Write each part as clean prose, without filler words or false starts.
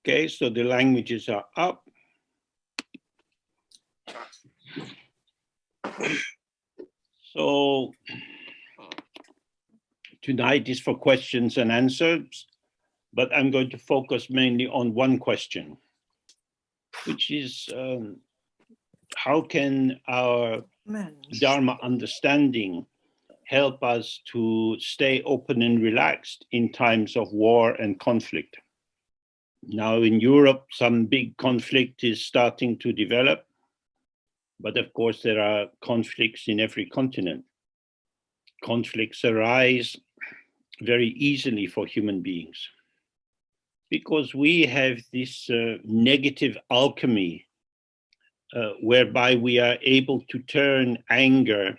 Okay, so the languages are up. So tonight is for questions and answers, but I'm going to focus mainly on one question, which is how can our dharma understanding help us to stay open and relaxed in times of war and conflict? Now in Europe, some big conflict is starting to develop, but of course there are conflicts in every continent. Conflicts arise very easily for human beings because we have this negative alchemy whereby we are able to turn anger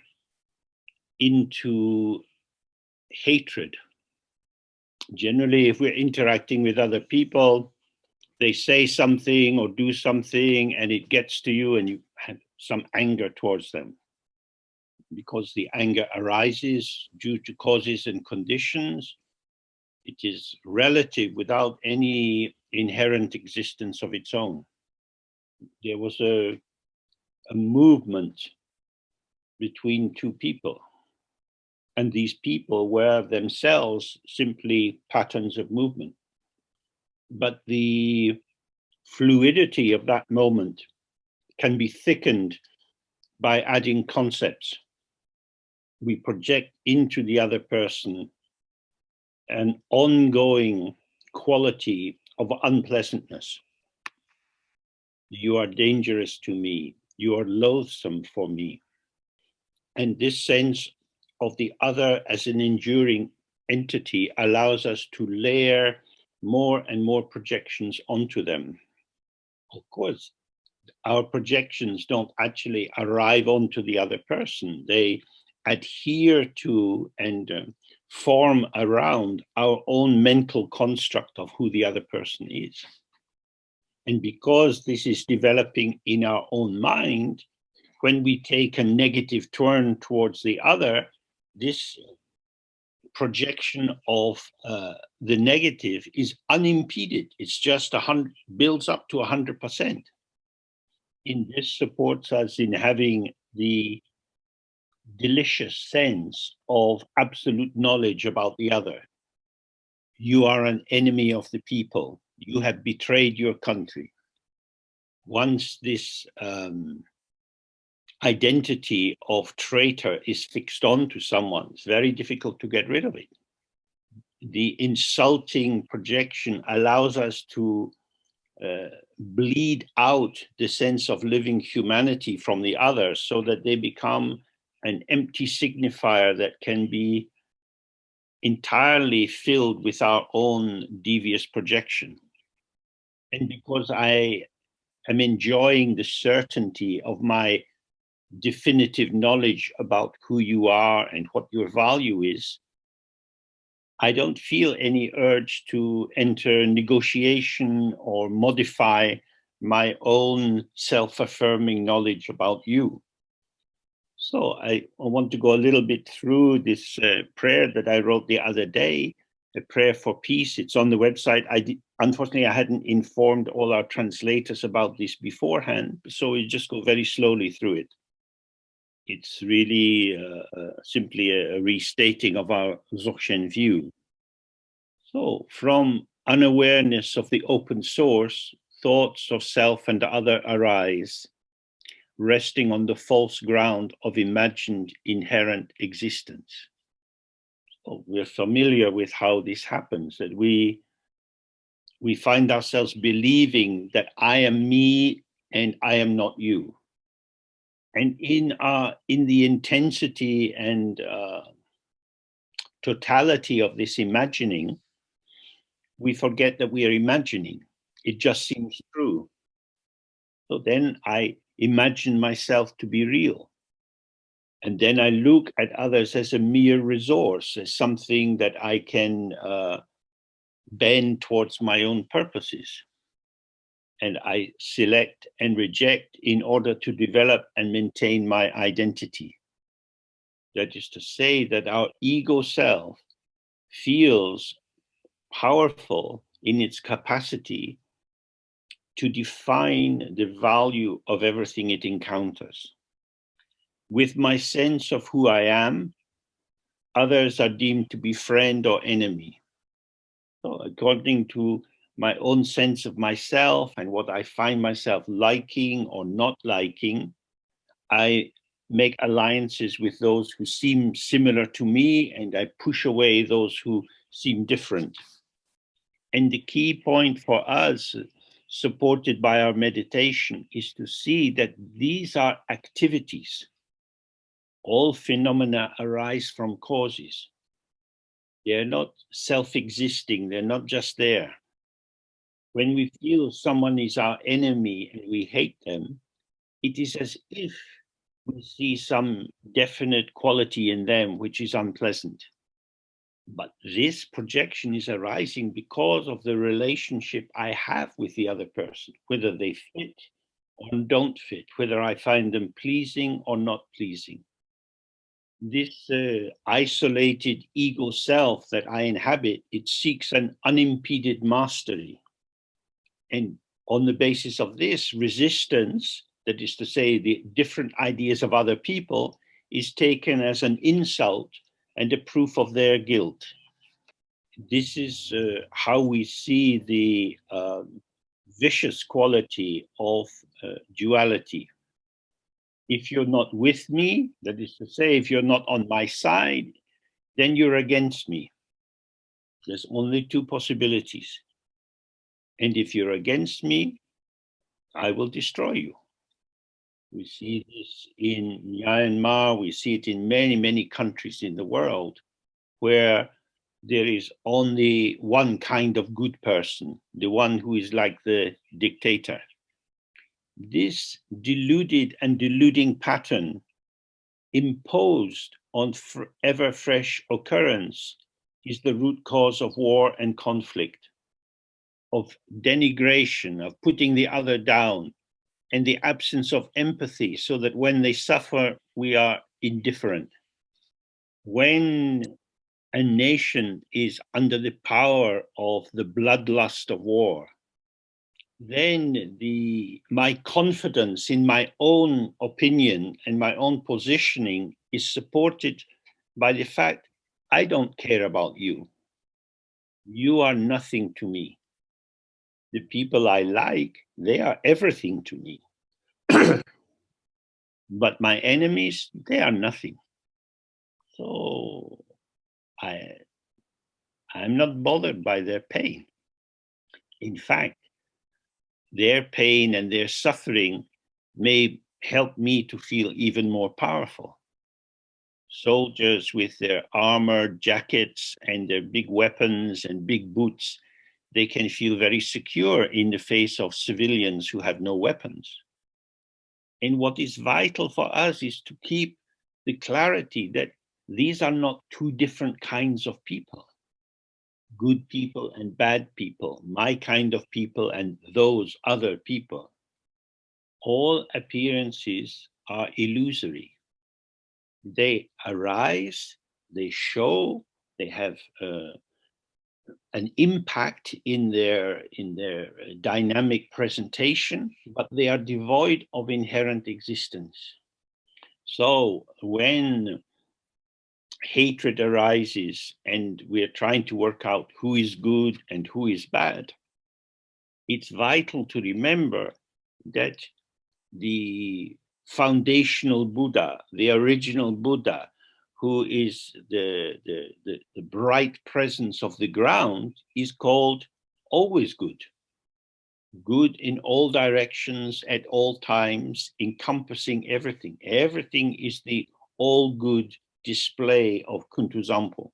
into hatred. Generally, if we're interacting with other people, they say something or do something and it gets to you and you have some anger towards them. Because the anger arises due to causes and conditions, it is relative without any inherent existence of its own. There was a movement between two people, and these people were themselves simply patterns of movement. But the fluidity of that moment can be thickened by adding concepts. We project into the other person an ongoing quality of unpleasantness. You are dangerous to me. You are loathsome for me. And this sense of the other as an enduring entity allows us to layer more and more projections onto them. Of course, our projections don't actually arrive onto the other person. They adhere to and form around our own mental construct of who the other person is. And because this is developing in our own mind, when we take a negative turn towards the other, this projection of the negative is unimpeded. It's just builds up to 100%. And this supports us in having the delicious sense of absolute knowledge about the other. You are an enemy of the people. You have betrayed your country. Once this identity of traitor is fixed onto someone, it's very difficult to get rid of it. The insulting projection allows us to bleed out the sense of living humanity from the other so that they become an empty signifier that can be entirely filled with our own devious projection. And because I am enjoying the certainty of my definitive knowledge about who you are and what your value is, I don't feel any urge to enter negotiation or modify my own self-affirming knowledge about you. So I want to go a little bit through this prayer that I wrote the other day, a prayer for peace. It's on the website. Unfortunately, I hadn't informed all our translators about this beforehand, so we just go very slowly through it. It's really simply a restating of our Dzogchen view. So from unawareness of the open source, thoughts of self and other arise, resting on the false ground of imagined inherent existence. So we're familiar with how this happens, that we find ourselves believing that I am me and I am not you. And in the intensity and totality of this imagining, we forget that we are imagining. It just seems true. So then I imagine myself to be real. And then I look at others as a mere resource, as something that I can bend towards my own purposes. And I select and reject in order to develop and maintain my identity. That is to say that our ego self feels powerful in its capacity to define the value of everything it encounters. With my sense of who I am, others are deemed to be friend or enemy. So according to my own sense of myself and what I find myself liking or not liking, I make alliances with those who seem similar to me, and I push away those who seem different. And the key point for us, supported by our meditation, is to see that these are activities. All phenomena arise from causes. They're not self-existing, they're not just there. When we feel someone is our enemy and we hate them, it is as if we see some definite quality in them which is unpleasant. But this projection is arising because of the relationship I have with the other person, whether they fit or don't fit, whether I find them pleasing or not pleasing. This isolated ego self that I inhabit, it seeks an unimpeded mastery. And on the basis of this, resistance, that is to say, the different ideas of other people, is taken as an insult and a proof of their guilt. This is how we see the vicious quality of duality. If you're not with me, that is to say, if you're not on my side, then you're against me. There's only two possibilities. And if you're against me, I will destroy you. We see this in Myanmar, we see it in many, many countries in the world where there is only one kind of good person, the one who is like the dictator. This deluded and deluding pattern imposed on ever fresh occurrence is the root cause of war and conflict, of denigration, of putting the other down, and the absence of empathy, so that when they suffer, we are indifferent. When a nation is under the power of the bloodlust of war, then my confidence in my own opinion and my own positioning is supported by the fact I don't care about you. You are nothing to me. The people I like, they are everything to me. But my enemies, they are nothing. So I'm not bothered by their pain. In fact, their pain and their suffering may help me to feel even more powerful. Soldiers with their armored jackets and their big weapons and big boots, they can feel very secure in the face of civilians who have no weapons. And what is vital for us is to keep the clarity that these are not two different kinds of people. Good people and bad people, my kind of people and those other people. All appearances are illusory. They arise, they show, they have an impact in their dynamic presentation, but they are devoid of inherent existence. So when hatred arises and we're trying to work out who is good and who is bad, it's vital to remember that the foundational Buddha, the original Buddha, who is the bright presence of the ground, is called always good. Good in all directions, at all times, encompassing everything. Everything is the all good display of Kuntuzampo.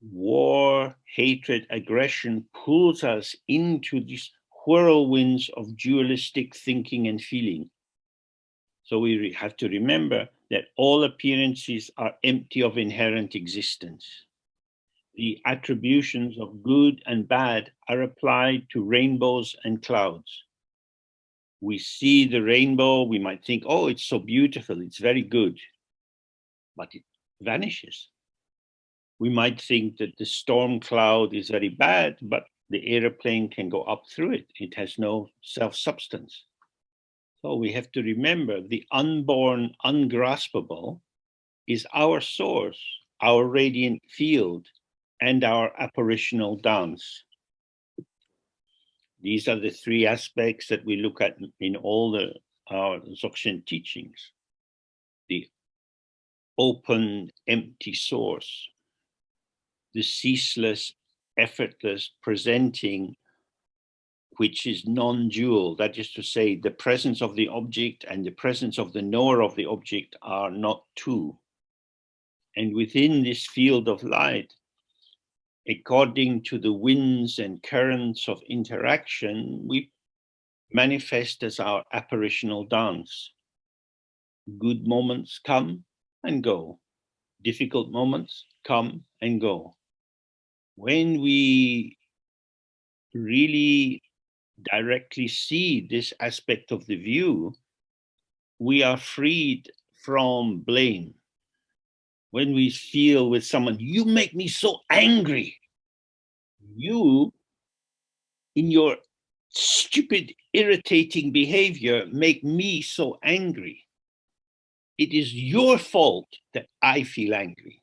War, hatred, aggression pulls us into these whirlwinds of dualistic thinking and feeling. So we have to remember that all appearances are empty of inherent existence. The attributions of good and bad are applied to rainbows and clouds. We see the rainbow, we might think, oh, it's so beautiful, it's very good, but it vanishes. We might think that the storm cloud is very bad, but the airplane can go up through it. It has no self-substance. So we have to remember the unborn, ungraspable is our source, our radiant field, and our apparitional dance. These are the three aspects that we look at in all our Dzogchen teachings. The open, empty source, the ceaseless, effortless presenting, which is non-dual. That is to say, the presence of the object and the presence of the knower of the object are not two. And within this field of light, according to the winds and currents of interaction, we manifest as our apparitional dance. Good moments come and go. Difficult moments come and go. When we really directly see this aspect of the view, we are freed from blame. When we feel with someone, you make me so angry. You, in your stupid, irritating behavior, make me so angry. It is your fault that I feel angry.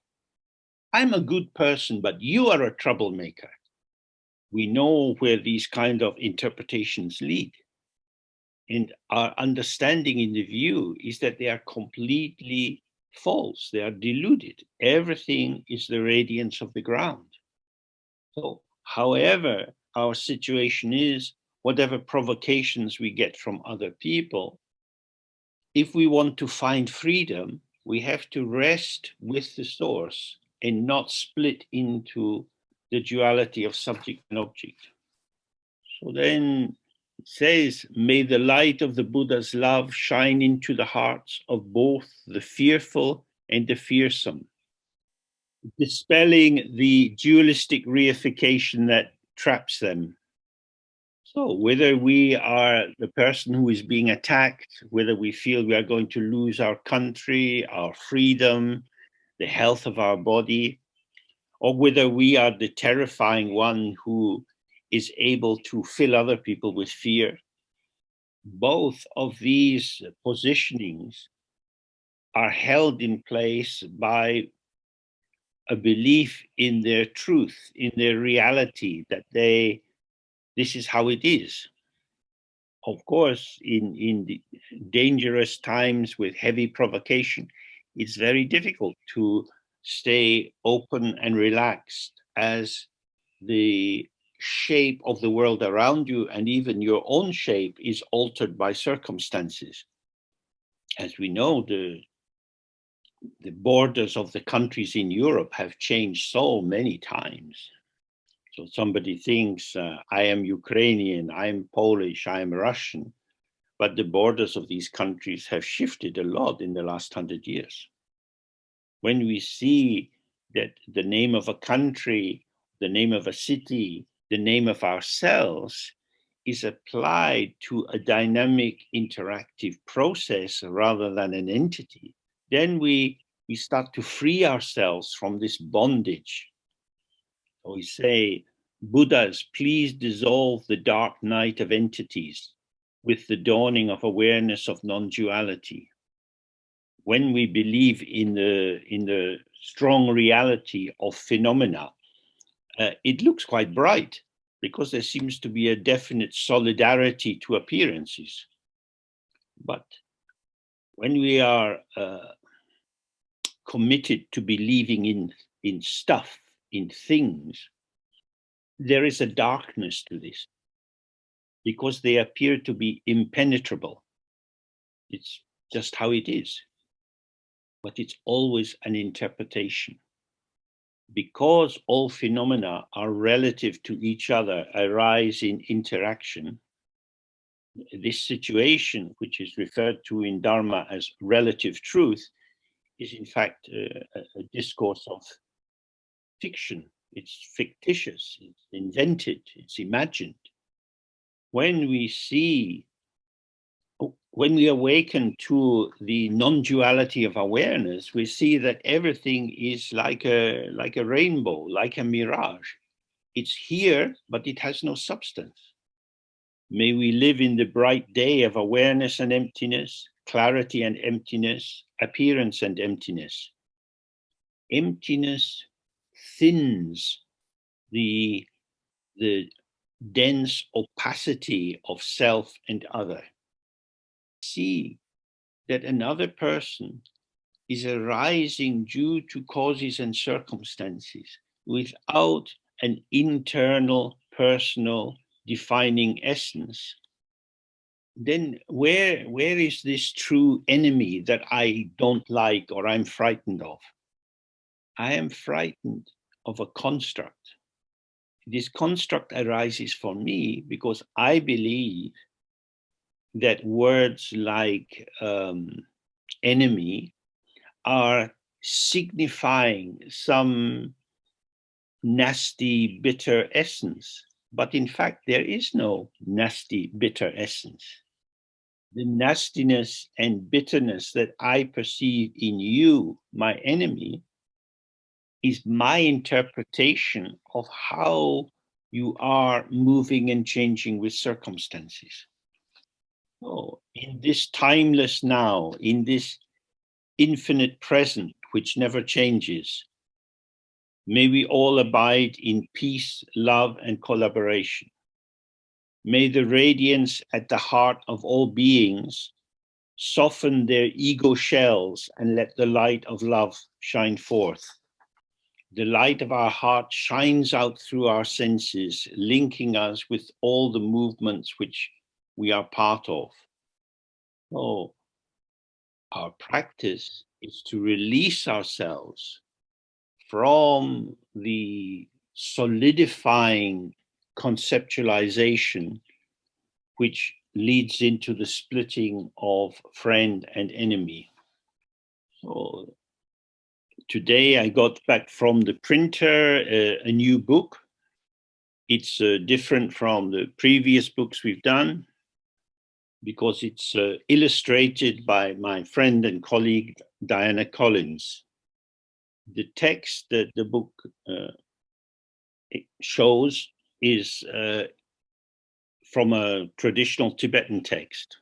I'm a good person, but you are a troublemaker. We know where these kind of interpretations lead. And our understanding in the view is that they are completely false. They are deluded. Everything is the radiance of the ground. So, however our situation is, whatever provocations we get from other people, if we want to find freedom, we have to rest with the source and not split into the duality of subject and object. So then it says, may the light of the Buddha's love shine into the hearts of both the fearful and the fearsome, dispelling the dualistic reification that traps them. So whether we are the person who is being attacked, whether we feel we are going to lose our country, our freedom, the health of our body, or whether we are the terrifying one who is able to fill other people with fear, both of these positionings are held in place by a belief in their truth, in their reality, that this is how it is. Of course, in the dangerous times with heavy provocation, it's very difficult to stay open and relaxed as the shape of the world around you and even your own shape is altered by circumstances. As we know, the borders of the countries in Europe have changed so many times. So somebody thinks, I am Ukrainian, I'm Polish, I'm Russian, but the borders of these countries have shifted a lot in the last 100 years. When we see that the name of a country, the name of a city, the name of ourselves is applied to a dynamic interactive process rather than an entity, then we start to free ourselves from this bondage. So we say, Buddhas, please dissolve the dark night of entities with the dawning of awareness of non-duality. When we believe in the strong reality of phenomena, it looks quite bright because there seems to be a definite solidarity to appearances. But when we are committed to believing in stuff, in things, there is a darkness to this because they appear to be impenetrable. It's just how it is. But it's always an interpretation. Because all phenomena are relative to each other, arise in interaction, this situation, which is referred to in Dharma as relative truth, is in fact a discourse of fiction. It's fictitious, it's invented, it's imagined. When we awaken to the non-duality of awareness, we see that everything is like a rainbow, like a mirage. It's here, but it has no substance. May we live in the bright day of awareness and emptiness, clarity and emptiness, appearance and emptiness. Emptiness thins the dense opacity of self and other. See that another person is arising due to causes and circumstances without an internal, personal, defining essence, then where is this true enemy that I don't like or I'm frightened of? I am frightened of a construct. This construct arises for me because I believe that words like enemy are signifying some nasty, bitter essence. But in fact, there is no nasty, bitter essence. The nastiness and bitterness that I perceive in you, my enemy, is my interpretation of how you are moving and changing with circumstances. Oh, in this timeless now, in this infinite present, which never changes, may we all abide in peace, love, and collaboration. May the radiance at the heart of all beings soften their ego shells and let the light of love shine forth. The light of our heart shines out through our senses, linking us with all the movements which we are part of. Oh, our practice is to release ourselves from the solidifying conceptualization which leads into the splitting of friend and enemy. So today I got back from the printer a new book. It's different from the previous books we've done because it's illustrated by my friend and colleague Diana Collins. The text that the book shows is from a traditional Tibetan text,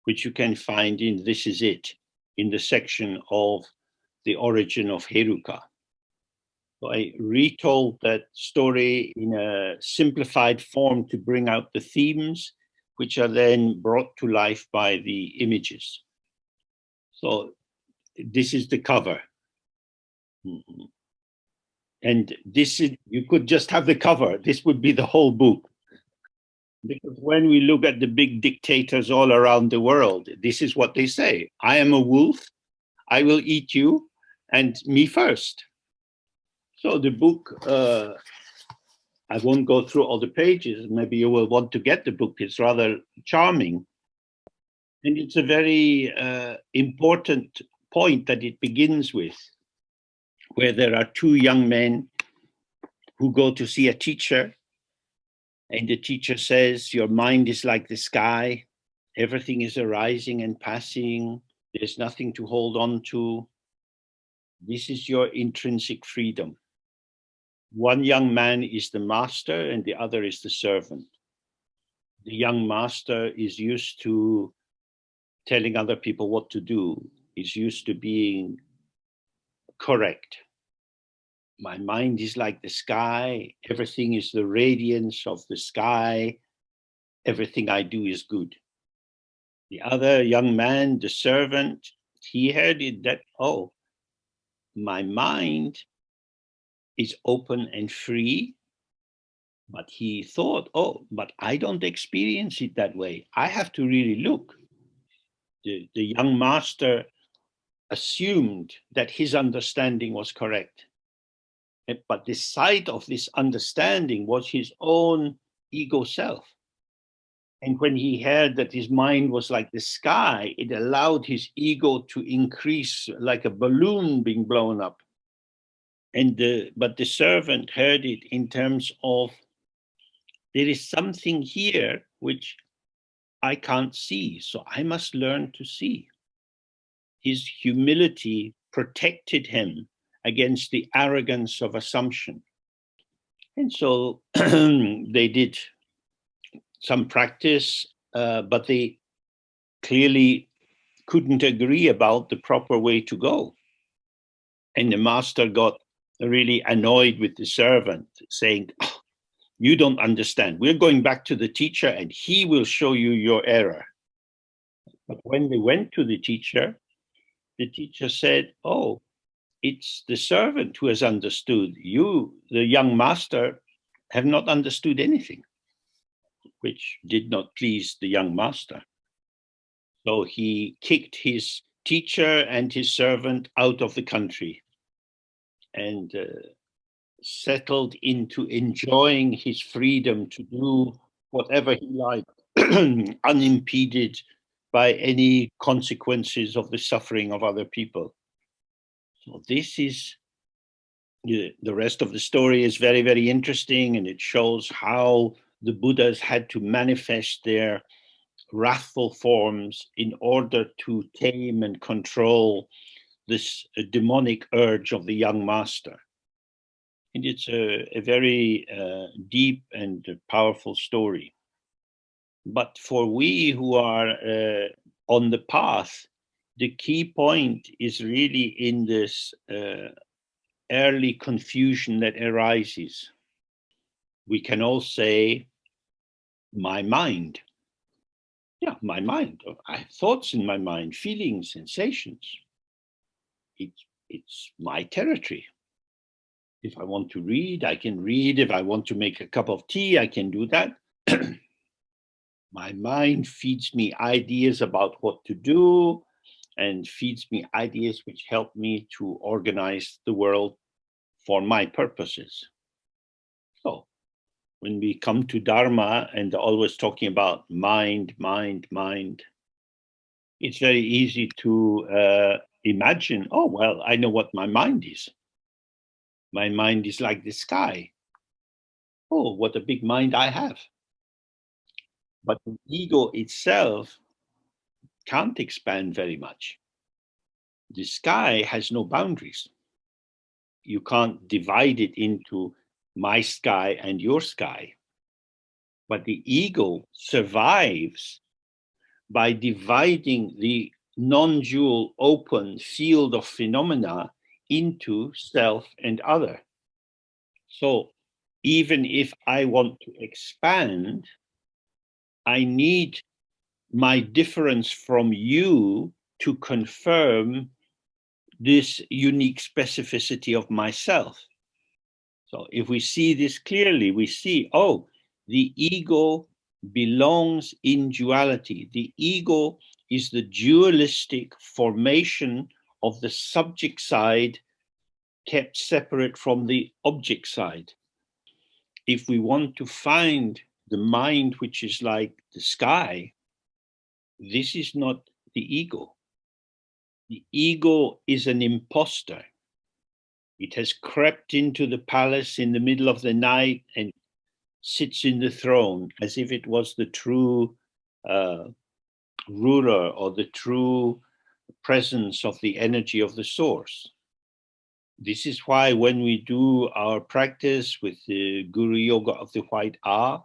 which you can find in This Is It, in the section of the origin of Heruka. So I retold that story in a simplified form to bring out the themes, which are then brought to life by the images. So this is the cover. And this is, you could just have the cover. This would be the whole book. Because when we look at the big dictators all around the world, this is what they say. I am a wolf, I will eat you, and me first. So the book, I won't go through all the pages. Maybe you will want to get the book. It's rather charming. And it's a very important point that it begins with, where there are two young men who go to see a teacher. And the teacher says, your mind is like the sky. Everything is arising and passing. There's nothing to hold on to. This is your intrinsic freedom. One young man is the master and the other is the servant. The young master is used to telling other people what to do. He's used to being correct. My mind is like the sky. Everything is the radiance of the sky. Everything I do is good. The other young man, the servant, he heard it that, oh, my mind is open and free. But he thought, oh, but I don't experience it that way. I have to really look. The young master assumed that his understanding was correct. But the site of this understanding was his own ego self. And when he heard that his mind was like the sky, it allowed his ego to increase like a balloon being blown up. But the servant heard it in terms of, there is something here which I can't see, so I must learn to see. His humility protected him against the arrogance of assumption. And so they did some practice, but they clearly couldn't agree about the proper way to go. And the master got really annoyed with the servant, saying, "Oh, you don't understand. We're going back to the teacher and he will show you your error." But when they went to the teacher said, "Oh, it's the servant who has understood. You, the young master, have not understood anything," which did not please the young master. So he kicked his teacher and his servant out of the country and settled into enjoying his freedom to do whatever he liked, unimpeded by any consequences of the suffering of other people. So this is the rest of the story is very, very interesting, and it shows how the Buddhas had to manifest their wrathful forms in order to tame and control this demonic urge of the young master. And it's a very deep and powerful story. But for we who are on the path, the key point is really in this early confusion that arises. We can all say, my mind. Yeah, my mind. I have thoughts in my mind, feelings, sensations. It's my territory. If I want to read, I can read. If I want to make a cup of tea, I can do that. My mind feeds me ideas about what to do and feeds me ideas which help me to organize the world for my purposes. So when we come to Dharma and always talking about mind, it's very easy to imagine, oh, well, I know what my mind is. My mind is like the sky. Oh, what a big mind I have. But the ego itself can't expand very much. The sky has no boundaries. You can't divide it into my sky and your sky. But the ego survives by dividing the non-dual open field of phenomena into self and other. So even if I want to expand, I need my difference from you to confirm this unique specificity of myself. So if we see this clearly, we see, oh, the ego belongs in duality. The ego is the dualistic formation of the subject side kept separate from the object side. If we want to find the mind which is like the sky, this is not the ego. The ego is an imposter. It has crept into the palace in the middle of the night and sits in the throne as if it was the true ruler or the true presence of the energy of the source. This is why when we do our practice with the Guru Yoga of the White R,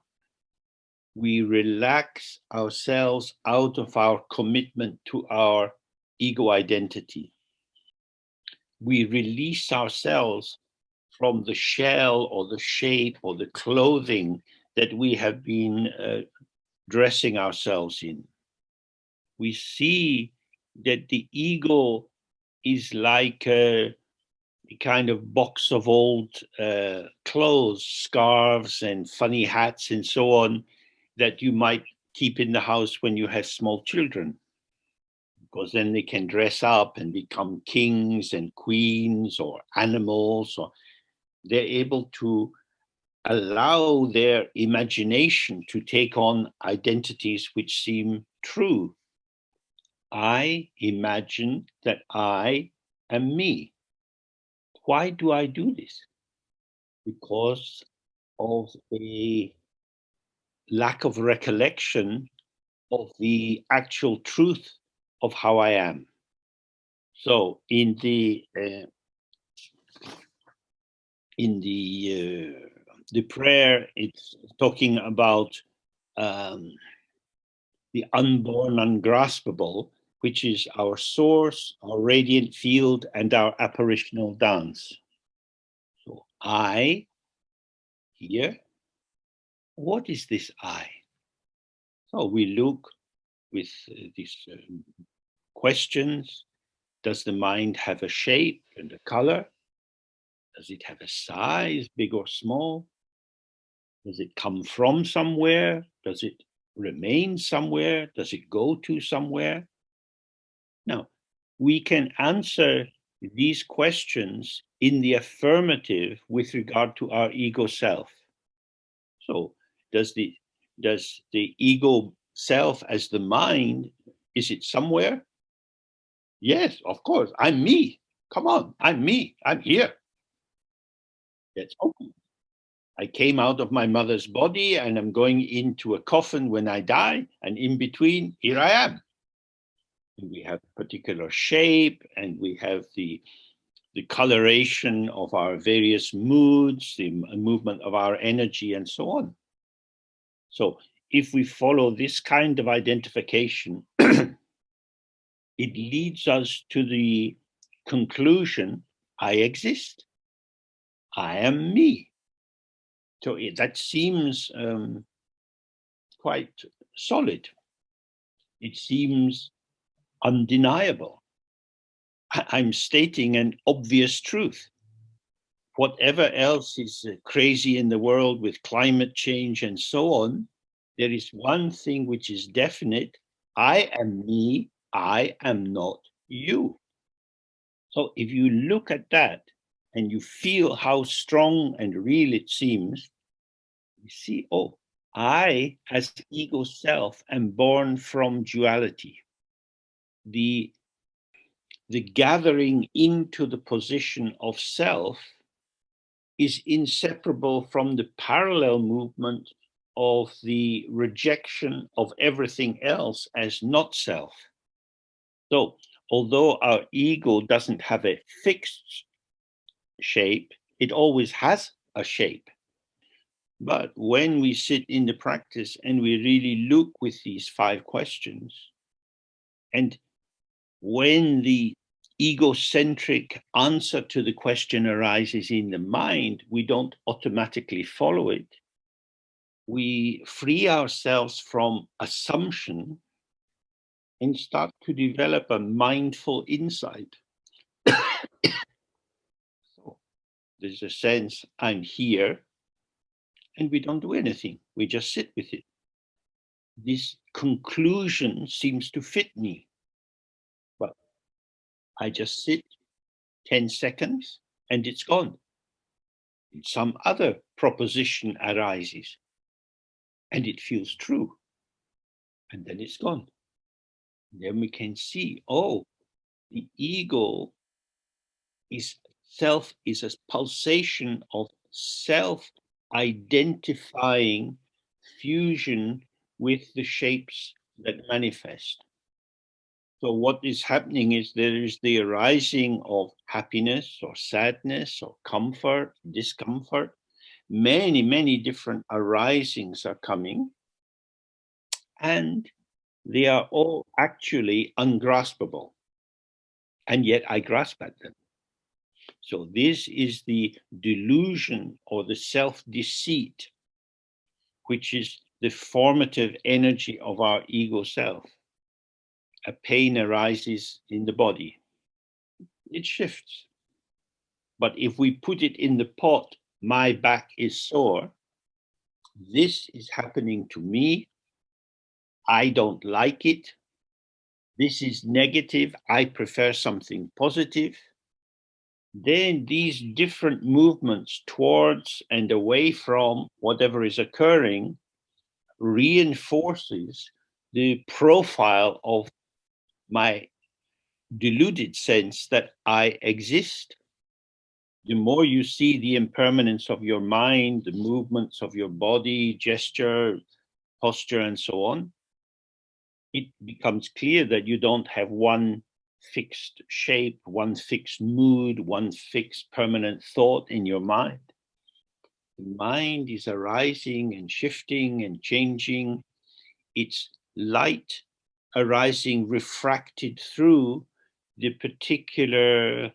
we relax ourselves out of our commitment to our ego identity. We release ourselves from the shell or the shape or the clothing that we have been dressing ourselves in. We see that the ego is like a kind of box of old clothes, scarves and funny hats and so on that you might keep in the house when you have small children, because then they can dress up and become kings and queens or animals, or they're able to allow their imagination to take on identities which seem true. I imagine that I am me. Why do I do this? Because of a lack of recollection of the actual truth of how I am. So in the the prayer, it's talking about the unborn, ungraspable, which is our source, our radiant field, and our apparitional dance. So I, here, what is this I? So we look with these questions. Does the mind have a shape and a color? Does it have a size, big or small? Does it come from somewhere? Does it remain somewhere? Does it go to somewhere? Now, we can answer these questions in the affirmative with regard to our ego self. So, does the ego self as the mind, is it somewhere? Yes, of course. I'm me. Come on, I'm me. I'm here. That's okay. I came out of my mother's body and I'm going into a coffin when I die, and in between, here I am. And we have a particular shape, and we have the coloration of our various moods, the movement of our energy, and so on. So if we follow this kind of identification, it leads us to the conclusion, I exist. I am me. So that seems quite solid. It seems undeniable. I'm stating an obvious truth. Whatever else is crazy in the world with climate change and so on, there is one thing which is definite. I am me. I am not you. So if you look at that and you feel how strong and real it seems, you see, oh, I, as ego self, am born from duality. The gathering into the position of self is inseparable from the parallel movement of the rejection of everything else as not self. So, although our ego doesn't have a fixed shape, it always has a shape. But when we sit in the practice and we really look with these 5 questions, and when the egocentric answer to the question arises in the mind, we don't automatically follow it. We free ourselves from assumption and start to develop a mindful insight. So there's a sense, I'm here, and we don't do anything. We just sit with it. This conclusion seems to fit me. But I just sit 10 seconds and it's gone. And some other proposition arises and it feels true. And then it's gone. And then we can see, oh, the ego is self, is a pulsation of self identifying fusion with the shapes that manifest. So what is happening is there is the arising of happiness or sadness or comfort, discomfort. Many, many different arisings are coming, and they are all actually ungraspable. And yet I grasp at them. So this is the delusion or the self-deceit, which is the formative energy of our ego self. A pain arises in the body. It shifts. But if we put it in the pot, my back is sore, this is happening to me, I don't like it, this is negative, I prefer something positive, then these different movements towards and away from whatever is occurring reinforces the profile of my deluded sense that I exist. The more you see the impermanence of your mind, the movements of your body, gesture, posture, and so on, it becomes clear that you don't have one fixed shape, one fixed mood, one fixed permanent thought in your mind. The mind is arising and shifting and changing. It's light arising, refracted through the particular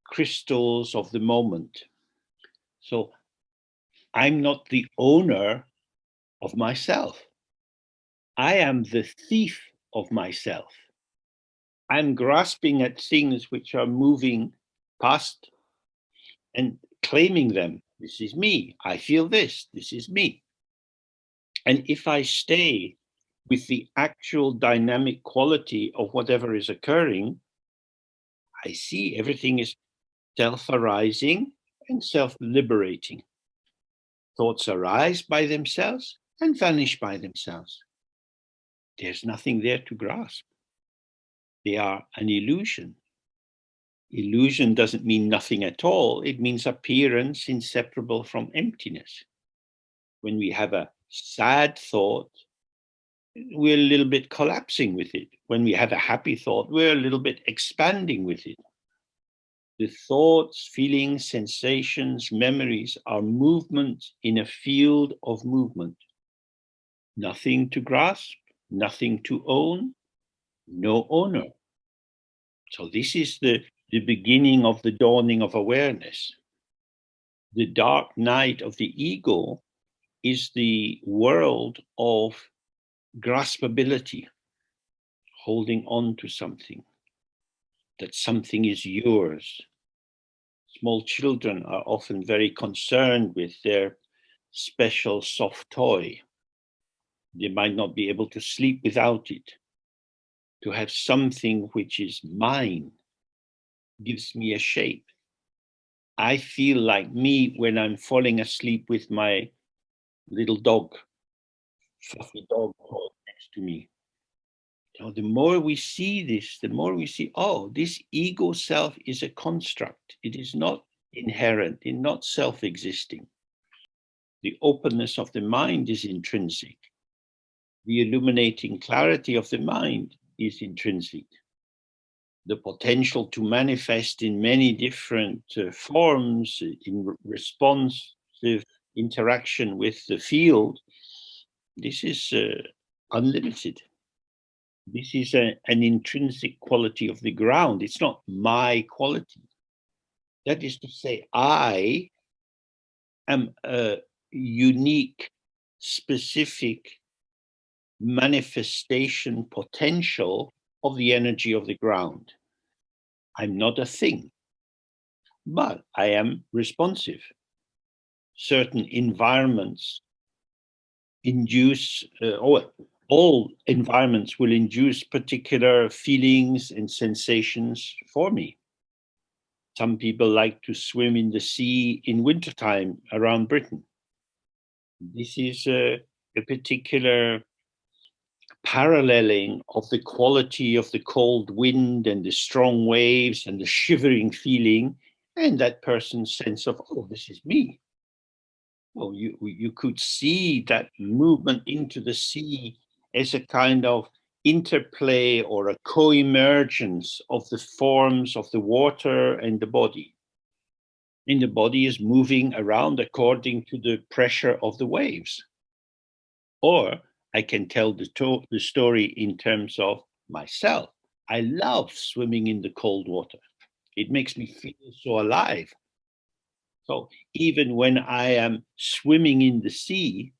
crystals of the moment. So I'm not the owner of myself. I am the thief of myself. I'm grasping at things which are moving past and claiming them. This is me. I feel this. This is me. And if I stay with the actual dynamic quality of whatever is occurring, I see everything is self-arising and self-liberating. Thoughts arise by themselves and vanish by themselves. There's nothing there to grasp. They are an illusion. Illusion doesn't mean nothing at all. It means appearance inseparable from emptiness. When we have a sad thought, we're a little bit collapsing with it. When we have a happy thought, we're a little bit expanding with it. The thoughts, feelings, sensations, memories are movement in a field of movement. Nothing to grasp, nothing to own, no owner. So this is the beginning of the dawning of awareness. The dark night of the ego is the world of graspability, holding on to something, that something is yours. Small children are often very concerned with their special soft toy. They might not be able to sleep without it. To have something which is mine gives me a shape. I feel like me when I'm falling asleep with my little dog, fluffy dog next to me. So the more we see this, the more we see, oh, this ego self is a construct. It is not inherent, it's not self-existing. The openness of the mind is intrinsic. The illuminating clarity of the mind is intrinsic. The potential to manifest in many different forms in responsive interaction with the field, this is unlimited. This is an intrinsic quality of the ground. It's not my quality. That is to say, I am a unique, specific manifestation potential of the energy of the ground. I'm not a thing, but I am responsive. Certain environments induce, all environments will induce particular feelings and sensations for me. Some people like to swim in the sea in wintertime around Britain. This is a particular paralleling of the quality of the cold wind and the strong waves and the shivering feeling, and that person's sense of, oh, this is me. Well, you could see that movement into the sea as a kind of interplay or a co-emergence of the forms of the water and the body. And the body is moving around according to the pressure of the waves. Or I can tell the story in terms of myself. I love swimming in the cold water. It makes me feel so alive. So even when I am swimming in the sea,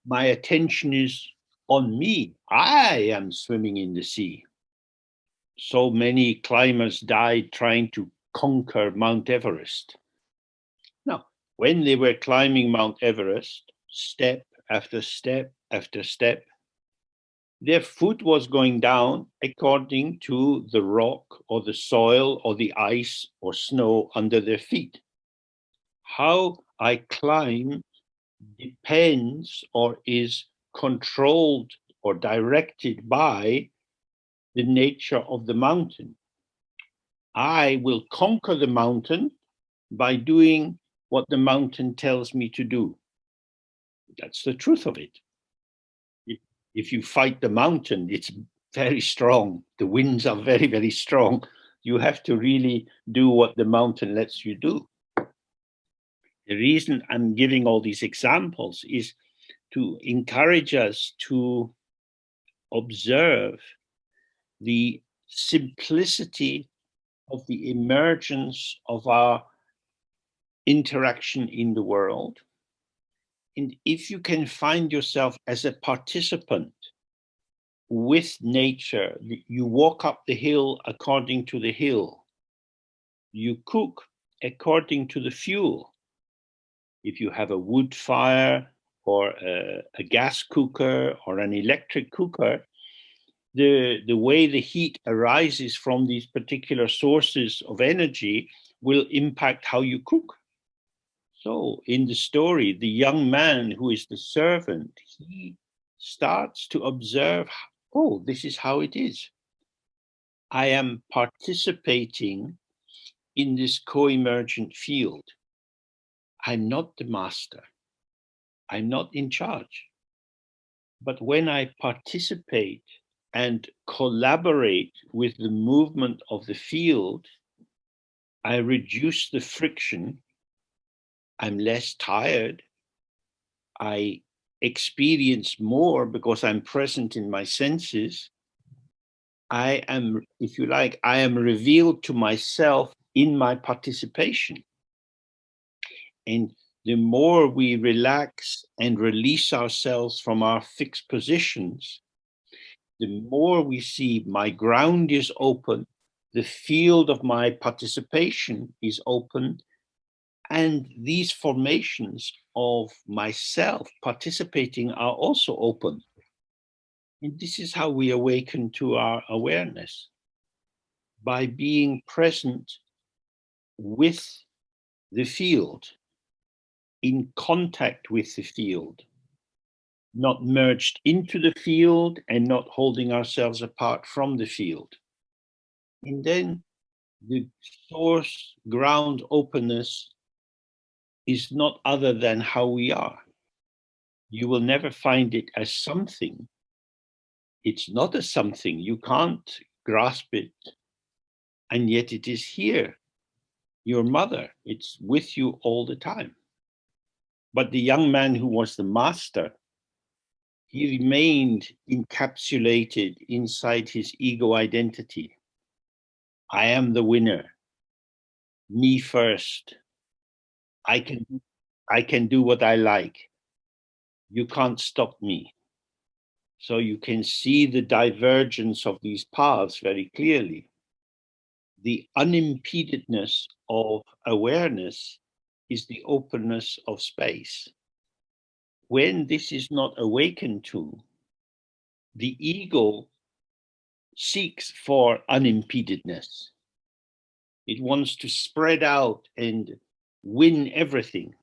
my attention is on me. I am swimming in the sea. So many climbers died trying to conquer Mount Everest. Now, when they were climbing Mount Everest, step after step after step, their foot was going down according to the rock or the soil or the ice or snow under their feet. How I climb depends or is controlled or directed by the nature of the mountain. I will conquer the mountain by doing what the mountain tells me to do. That's the truth of it. If you fight the mountain, it's very strong. The winds are very, very strong. You have to really do what the mountain lets you do. The reason I'm giving all these examples is to encourage us to observe the simplicity of the emergence of our interaction in the world. And if you can find yourself as a participant with nature, you walk up the hill according to the hill, you cook according to the fuel. If you have a wood fire or a gas cooker or an electric cooker, the way the heat arises from these particular sources of energy will impact how you cook. So in the story, the young man who is the servant, he starts to observe, oh, this is how it is. I am participating in this co-emergent field. I'm not the master. I'm not in charge. But when I participate and collaborate with the movement of the field, I reduce the friction. I'm less tired. I experience more because I'm present in my senses. I am, if you like, I am revealed to myself in my participation. And the more we relax and release ourselves from our fixed positions, the more we see my ground is open, the field of my participation is open, and these formations of myself participating are also open. And this is how we awaken to our awareness, by being present with the field, in contact with the field, not merged into the field and not holding ourselves apart from the field. And then the source ground openness is not other than how we are. You will never find it as something. It's not a something. You can't grasp it. And yet it is here. Your mother, it's with you all the time. But the young man who was the master, he remained encapsulated inside his ego identity. I am the winner. Me first. I can do what I like. You can't stop me. So you can see the divergence of these paths very clearly. The unimpededness of awareness is the openness of space. When this is not awakened to, the ego seeks for unimpededness. It wants to spread out and win everything,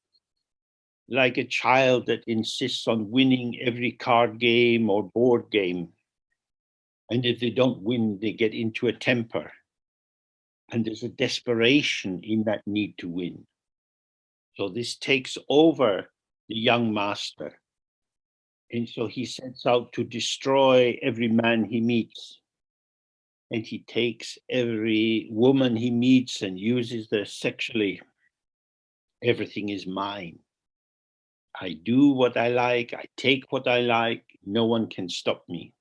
like a child that insists on winning every card game or board game. And if they don't win, they get into a temper. And there's a desperation in that need to win. So this takes over the young master. And so he sets out to destroy every man he meets. And he takes every woman he meets and uses her sexually. Everything is mine. I do what I like. I take what I like. No one can stop me.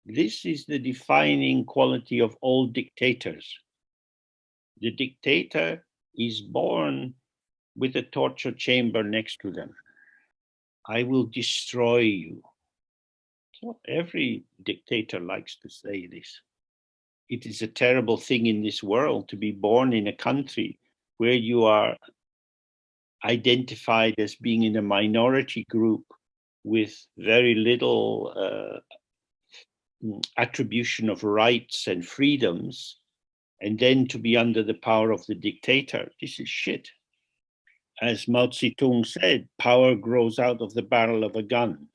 This is the defining quality of all dictators. The dictator is born with a torture chamber next to them. I will destroy you. So every dictator likes to say this. It is a terrible thing in this world to be born in a country where you are identified as being in a minority group with very little attribution of rights and freedoms, and then to be under the power of the dictator. This is shit. As Mao Zedong said, power grows out of the barrel of a gun.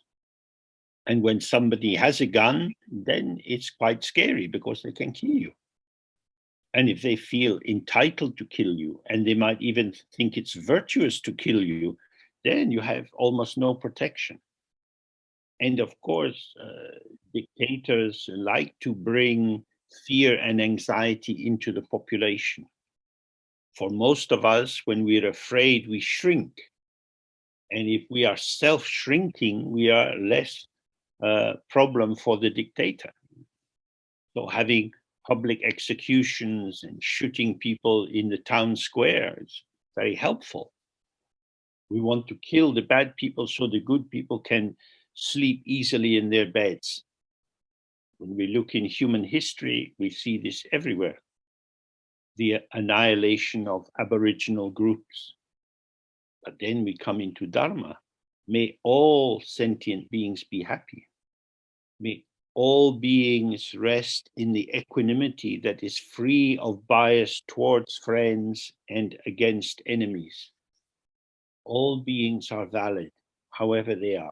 And when somebody has a gun, then it's quite scary because they can kill you. And if they feel entitled to kill you, and they might even think it's virtuous to kill you, then you have almost no protection. And of course, dictators like to bring fear and anxiety into the population. For most of us, when we're afraid, we shrink. And if we are self-shrinking, we are less problem for the dictator. So having public executions and shooting people in the town square is very helpful. We want to kill the bad people so the good people can sleep easily in their beds. When we look in human history, we see this everywhere. The annihilation of Aboriginal groups. But then we come into Dharma. May all sentient beings be happy. May all beings rest in the equanimity that is free of bias towards friends and against enemies. All beings are valid, however they are,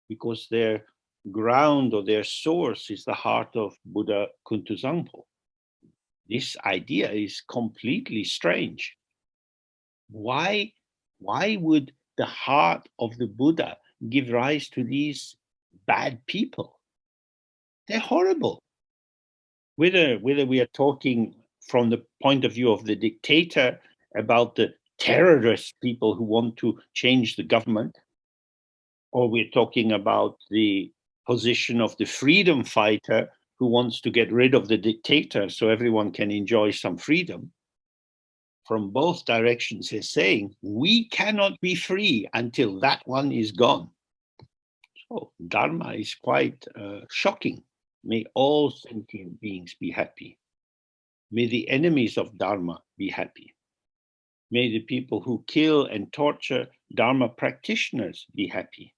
because their ground or their source is the heart of Buddha Kuntuzangpo. This idea is completely strange. Why would the heart of the Buddha give rise to these bad people? They're horrible. Whether we are talking from the point of view of the dictator about the terrorist people who want to change the government, or we're talking about the position of the freedom fighter who wants to get rid of the dictator so everyone can enjoy some freedom. From both directions is saying, we cannot be free until that one is gone. So Dharma is quite shocking. May all sentient beings be happy. May the enemies of Dharma be happy. May the people who kill and torture Dharma practitioners be happy.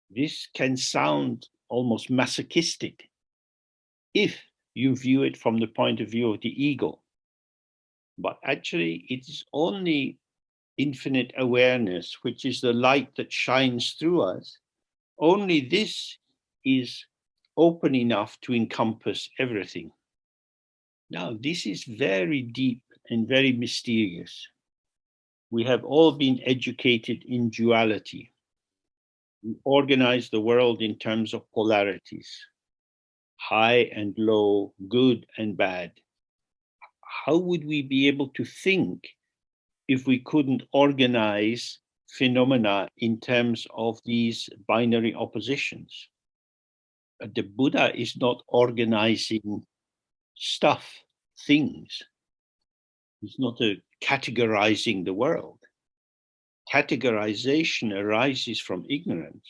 This can sound almost masochistic if you view it from the point of view of the ego. But actually, it is only infinite awareness, which is the light that shines through us. Only this is open enough to encompass everything. Now, this is very deep and very mysterious. We have all been educated in duality. We organize the world in terms of polarities, high and low, good and bad. How would we be able to think if we couldn't organize phenomena in terms of these binary oppositions? The Buddha is not organizing stuff, things. He's not categorizing the world. Categorization arises from ignorance.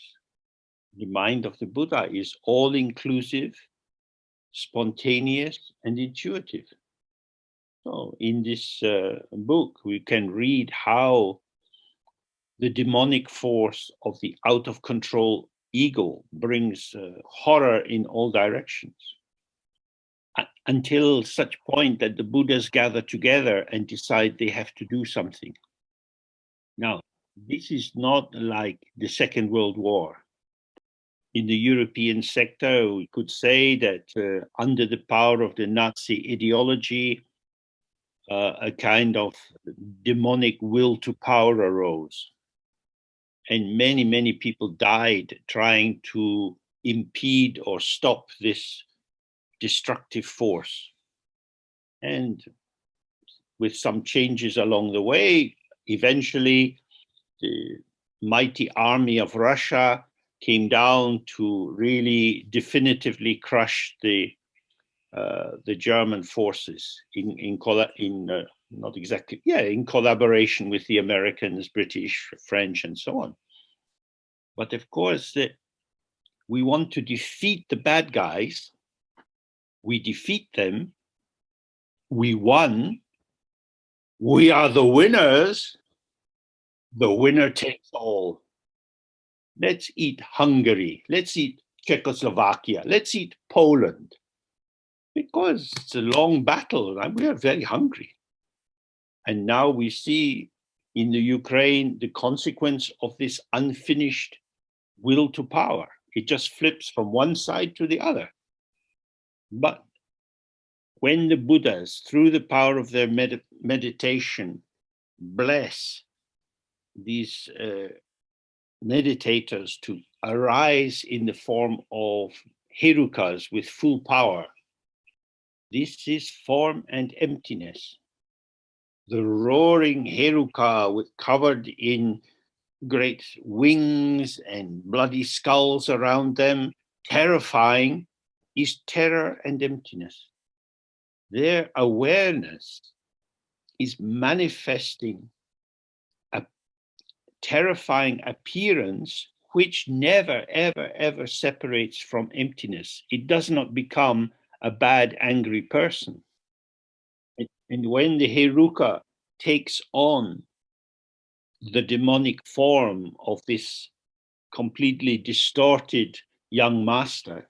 The mind of the Buddha is all-inclusive, spontaneous, and intuitive. So in this book, we can read how the demonic force of the out-of-control ego brings horror in all directions, until such point that the Buddhas gather together and decide they have to do something. Now, this is not like the Second World War. In the European sector, we could say that under the power of the Nazi ideology, a kind of demonic will to power arose. And many, many people died trying to impede or stop this destructive force. And with some changes along the way, eventually the mighty army of Russia came down to really definitively crush the German forces in collaboration with the Americans, British, French, and so on. But of course, we want to defeat the bad guys. We defeat them. We won. We are the winners. The winner takes all. Let's eat Hungary. Let's eat Czechoslovakia. Let's eat Poland. Because it's a long battle and we are very hungry. And now we see in the Ukraine the consequence of this unfinished will to power. It just flips from one side to the other. But when the Buddhas, through the power of their meditation, bless these meditators to arise in the form of herukas with full power, this is form and emptiness. the roaring Heruka covered in great wings and bloody skulls around them, terrifying, is terror and emptiness. Their awareness is manifesting a terrifying appearance which never, ever, ever separates from emptiness. It does not become a bad, angry person. And when the Heruka takes on the demonic form of this completely distorted young master,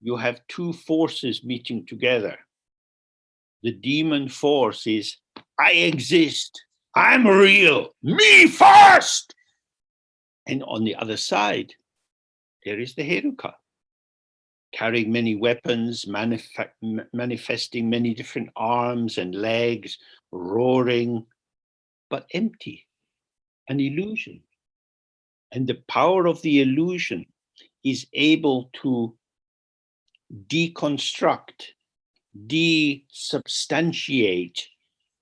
you have two forces meeting together. The demon force is, I exist, I'm real, me first. And on the other side, there is the Heruka, carrying many weapons, manifesting many different arms and legs, roaring, but empty, an illusion. And the power of the illusion is able to deconstruct, desubstantiate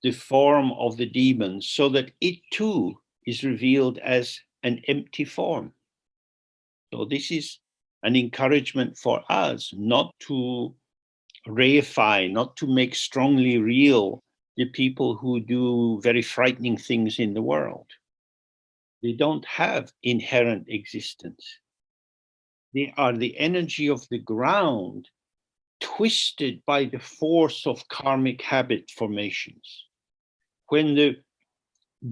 the form of the demon so that it too is revealed as an empty form. So this is an encouragement for us not to reify, not to make strongly real the people who do very frightening things in the world. They don't have inherent existence. They are the energy of the ground twisted by the force of karmic habit formations. When the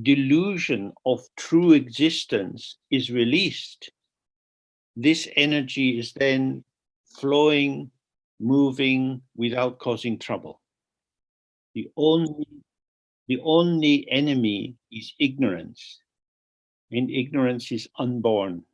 delusion of true existence is released, this energy is then flowing, moving without causing trouble. The only enemy is ignorance, and ignorance is unborn.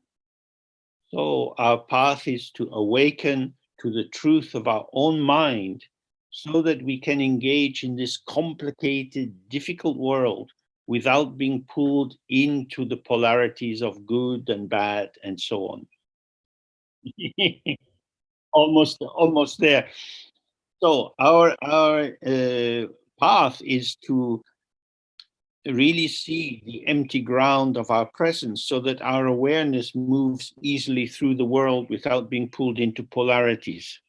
So our path is to awaken to the truth of our own mind so that we can engage in this complicated, difficult world without being pulled into the polarities of good and bad and so on. almost there. So our path is to really see the empty ground of our presence so that our awareness moves easily through the world without being pulled into polarities.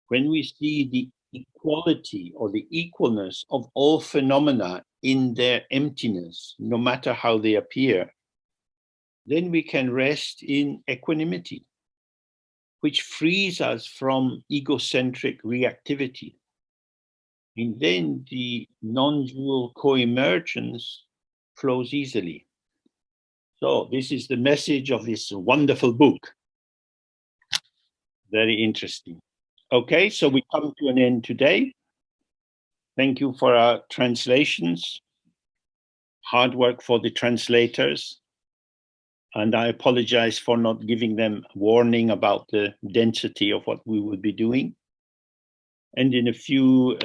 When we see the equality or the equalness of all phenomena in their emptiness, no matter how they appear, then we can rest in equanimity, which frees us from egocentric reactivity. And then the non-dual co-emergence flows easily. So this is the message of this wonderful book. Very interesting. Okay, so we come to an end today. Thank you for our translations. Hard work for the translators. And I apologize for not giving them warning about the density of what we will be doing. And in a few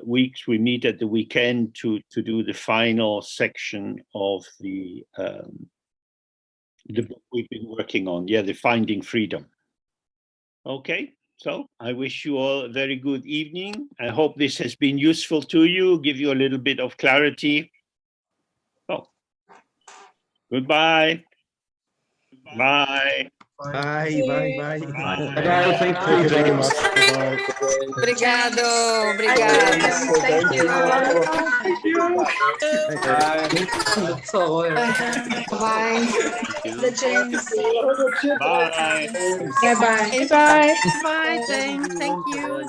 weeks, we meet at the weekend to do the final section of the book we've been working on. Yeah, the Finding Freedom. Okay, so I wish you all a very good evening. I hope this has been useful to you, give you a little bit of clarity. So, goodbye. Bye. Bye, bye, bye. Bye. Thank you very much. Bye. Obrigado, obrigada. Thank you. Thank you. Bye. The James. Bye. Bye bye. Bye, James. Thank you.